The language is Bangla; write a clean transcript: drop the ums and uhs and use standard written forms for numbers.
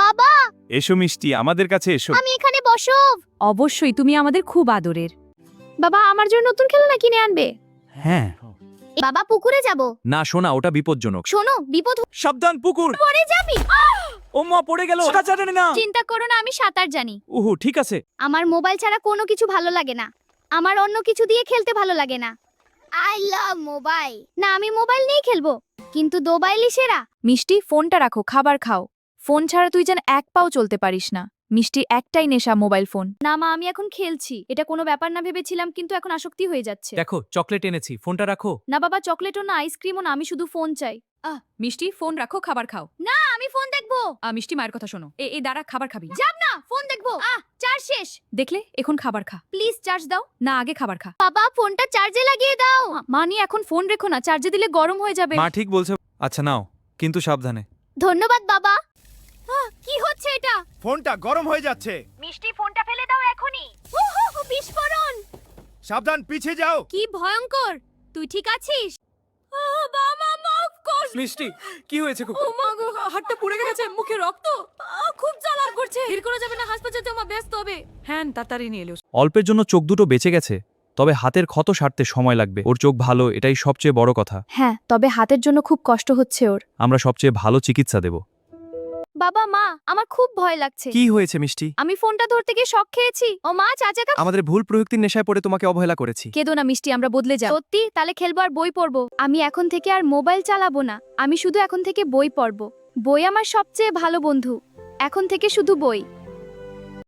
বাবা, এসো মিষ্টি, আমাদের কাছে এসো। আমি এখানে বসো। অবশ্যই, তুমি আমাদের খুব আদরের। বাবা, আমার জন্য নতুন খেলনা কিনে আনবে। হ্যাঁ। বাবা, পুকুরে যাব। না শোনা, ওটা বিপজ্জনক। শোনো, বিপদ সাবধান, পুকুর। পড়ে যাবি। ও মা, পড়ে গেল। সাঁতার জানে না। চিন্তা করো না, আমি সাঁতার জানি। ওহো, ঠিক আছে। আমার মোবাইল ছাড়া কোনো কিছু ভালো লাগে না। আমার অন্য কিছু দিয়ে খেলতে ভালো লাগে না। I love mobile. না, আমি মোবাইল নিয়েই খেলবো, কিন্তু মোবাইলই সেরা। মিষ্টি, ফোনটা রাখো, খাবার খাও। ফোন ছাড়া তুই যেন এক পাও চলতে পারিস না। মিষ্টির একটাই নেশা, মোবাইল ফোন। না মা, আমি এখন খেলছি। এটা কোনো ব্যাপার না ভেবেছিলাম, কিন্তু এখন আসক্তি হয়ে যাচ্ছে। দেখো, চকলেট এনেছি, ফোনটা রাখো। না বাবা, চকলেটও না, আইসক্রিমও না, আমি শুধু ফোন চাই। মিষ্টি, ফোন রাখো, খাবার খাও। না, আমি ফোন দেখবো। মিষ্টি, মায়ের কথা শোনো। এই দাঁড়া, খাবার খাবি। যাব না, ফোন দেখবো। চার্জ শেষ। দেখলে, এখন খাবার খা। প্লিজ চার্জ দাও। না, আগে খাবার খা। বাবা, ফোনটা চার্জে লাগিয়ে দাও। মা নিয়ে এখন ফোন রেখো না, চার্জে দিলে গরম হয়ে যাবে। মা ঠিক বলছে। আচ্ছা নাও, কিন্তু সাবধানে। ধন্যবাদ বাবা। কি হচ্ছে এটা? ফোনটা গরম হয়ে যাচ্ছে। মিষ্টি, ফোনটা ফেলে দাও এখনই। বিস্ফোরণ! সাবধান, পিছিয়ে যাও। কি ভয়ঙ্কর! তুই ঠিক আছিস? বাবা, মাফ কর। মিষ্টি, কি হয়েছে? ও মা গো, হাতটা পুড়ে গেছে, মুখে রক্ত। খুব জ্বালা করছে। দেরি করা যাবে না, হাসপাতালে আমার ব্যস্ত হবে। হ্যাঁ, তাড়াতাড়ি নিয়ে এলো। অল্পের জন্য চোখ দুটো বেঁচে গেছে, তবে হাতের ক্ষত সারতে সময় লাগবে। ওর চোখ ভালো, এটাই সবচেয়ে বড় কথা। হ্যাঁ, তবে হাতের জন্য খুব কষ্ট হচ্ছে ওর। আমরা সবচেয়ে ভালো চিকিৎসা দেব। বাবা, মা, আমার খুব ভয় লাগছে। কি হয়েছে মিষ্টি? আমি ফোনটা ধরতে গিয়ে শক খেয়েছি। ও মা, চাচাকা। আমাদের ভুল প্রযুক্তির নেশায় পড়ে তোমাকে অবহেলা করেছি। কেঁদো না মিষ্টি, আমরা বদলে যাব। সত্যি? তাহলে খেলবো আর বই পড়বো। আমি এখন থেকে আর মোবাইল চালাবো না। আমি শুধু এখন থেকে বই পড়বো। বই আমার সবচেয়ে ভালো বন্ধু। এখন থেকে শুধু বই।